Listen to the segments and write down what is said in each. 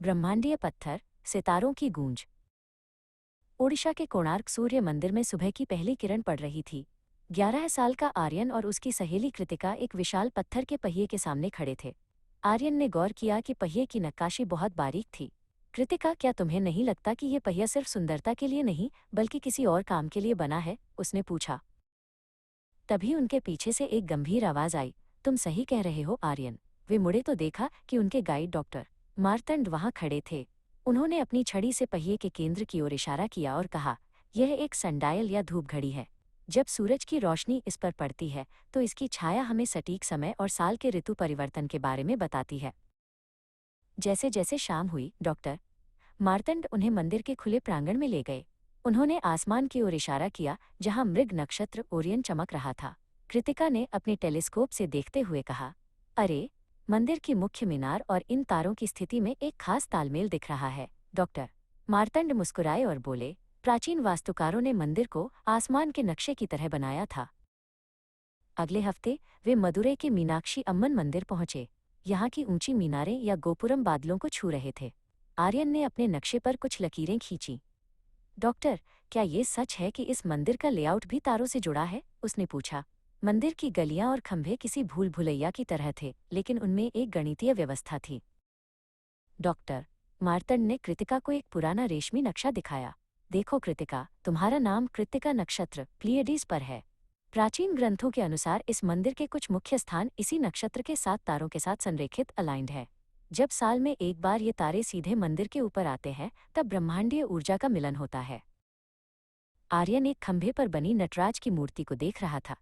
ब्रह्मांडीय पत्थर, सितारों की गूंज। ओडिशा के कोणार्क सूर्य मंदिर में सुबह की पहली किरण पड़ रही थी। 11 साल का आर्यन और उसकी सहेली कृतिका एक विशाल पत्थर के पहिए के सामने खड़े थे। आर्यन ने गौर किया कि पहिए की नक्काशी बहुत बारीक थी। कृतिका, क्या तुम्हें नहीं लगता कि ये पहिया सिर्फ सुंदरता के लिए नहीं बल्कि किसी और काम के लिए बना है? उसने पूछा। तभी उनके पीछे से एक गंभीर आवाज आई, तुम सही कह रहे हो आर्यन। वे मुड़े तो देखा कि उनके गाइड डॉक्टर मार्तंड वहां खड़े थे। उन्होंने अपनी छड़ी से पहिए के केंद्र की ओर इशारा किया और कहा, यह एक सनडायल या धूप घड़ी है। जब सूरज की रोशनी इस पर पड़ती है तो इसकी छाया हमें सटीक समय और साल के ऋतु परिवर्तन के बारे में बताती है। जैसे जैसे शाम हुई, डॉक्टर मार्तंड उन्हें मंदिर के खुले प्रांगण में ले गए। उन्होंने आसमान की ओर इशारा किया जहां मृग नक्षत्र ओरियन चमक रहा था। कृतिका ने अपने टेलीस्कोप से देखते हुए कहा, अरे, मंदिर की मुख्य मीनार और इन तारों की स्थिति में एक खास तालमेल दिख रहा है। डॉक्टर मार्तंड मुस्कुराए और बोले, प्राचीन वास्तुकारों ने मंदिर को आसमान के नक्शे की तरह बनाया था। अगले हफ्ते वे मदुरै के मीनाक्षी अम्मन मंदिर पहुंचे। यहाँ की ऊंची मीनारें या गोपुरम बादलों को छू रहे थे। आर्यन ने अपने नक्शे पर कुछ लकीरें खींची। डॉक्टर, क्या ये सच है कि इस मंदिर का लेआउट भी तारों से जुड़ा है? उसने पूछा। मंदिर की गलियां और खंभे किसी भूल भुलैया की तरह थे, लेकिन उनमें एक गणितीय व्यवस्था थी। डॉक्टर मार्तंड ने कृतिका को एक पुराना रेशमी नक्शा दिखाया। देखो कृतिका, तुम्हारा नाम कृतिका नक्षत्र प्लियडीज पर है। प्राचीन ग्रंथों के अनुसार इस मंदिर के कुछ मुख्य स्थान इसी नक्षत्र के 7 तारों के साथ संरेखित अलाइंड है। जब साल में एक बार ये तारे सीधे मंदिर के ऊपर आते हैं तब ब्रह्मांडीय ऊर्जा का मिलन होता है। आर्यन एक खंभे पर बनी नटराज की मूर्ति को देख रहा था।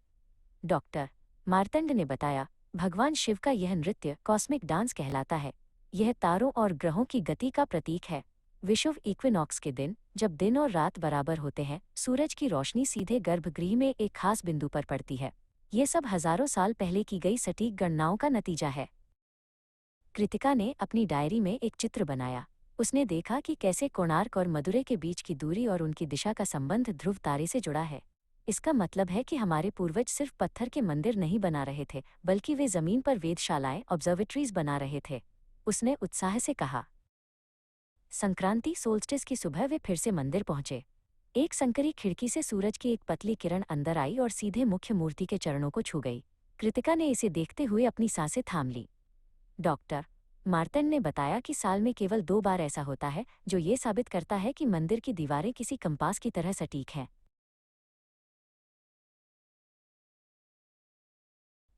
डॉक्टर मार्तंड ने बताया, भगवान शिव का यह नृत्य कॉस्मिक डांस कहलाता है। यह तारों और ग्रहों की गति का प्रतीक है। विषुव इक्विनॉक्स के दिन, जब दिन और रात बराबर होते हैं, सूरज की रोशनी सीधे गर्भगृह में एक खास बिंदु पर पड़ती है। ये सब हजारों साल पहले की गई सटीक गणनाओं का नतीजा है। कृतिका ने अपनी डायरी में एक चित्र बनाया। उसने देखा कि कैसे कोणार्क और मदुरै के बीच की दूरी और उनकी दिशा का संबंध ध्रुव तारे से जुड़ा है। इसका मतलब है कि हमारे पूर्वज सिर्फ पत्थर के मंदिर नहीं बना रहे थे, बल्कि वे जमीन पर वेधशालाएं, ऑब्जर्वेटरीज बना रहे थे। उसने उत्साह से कहा। संक्रांति सोल्स्टिस की सुबह वे फिर से मंदिर पहुंचे। एक संकरी खिड़की से सूरज की एक पतली किरण अंदर आई और सीधे मुख्य मूर्ति के चरणों को छू गई। कृतिका ने इसे देखते हुए अपनी सांसें थाम ली। डॉक्टर मार्तंड ने बताया कि साल में केवल 2 बार ऐसा होता है, जो ये साबित करता है कि मंदिर की दीवारें किसी कंपास की तरह सटीक हैं।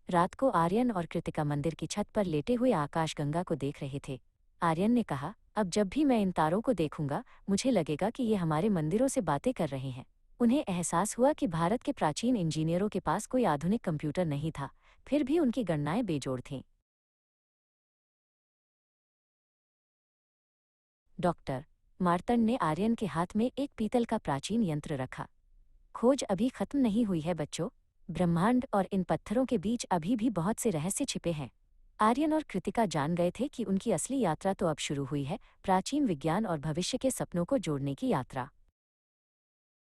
रात को आर्यन और कृतिका मंदिर की छत पर लेटे हुए आकाशगंगा को देख रहे थे। आर्यन ने कहा, अब जब भी मैं इन तारों को देखूंगा, मुझे लगेगा कि ये हमारे मंदिरों से बातें कर रहे हैं। उन्हें एहसास हुआ कि भारत के प्राचीन इंजीनियरों के पास कोई आधुनिक कंप्यूटर नहीं था, फिर भी उनकी गणनाएं बेजोड़ थीं। डॉक्टर मार्तंड ने आर्यन के हाथ में एक पीतल का प्राचीन यंत्र रखा। खोज अभी खत्म नहीं हुई है बच्चों। ब्रह्मांड और इन पत्थरों के बीच अभी भी बहुत से रहस्य छिपे हैं। आर्यन और कृतिका जान गए थे कि उनकी असली यात्रा तो अब शुरू हुई है, प्राचीन विज्ञान और भविष्य के सपनों को जोड़ने की यात्रा।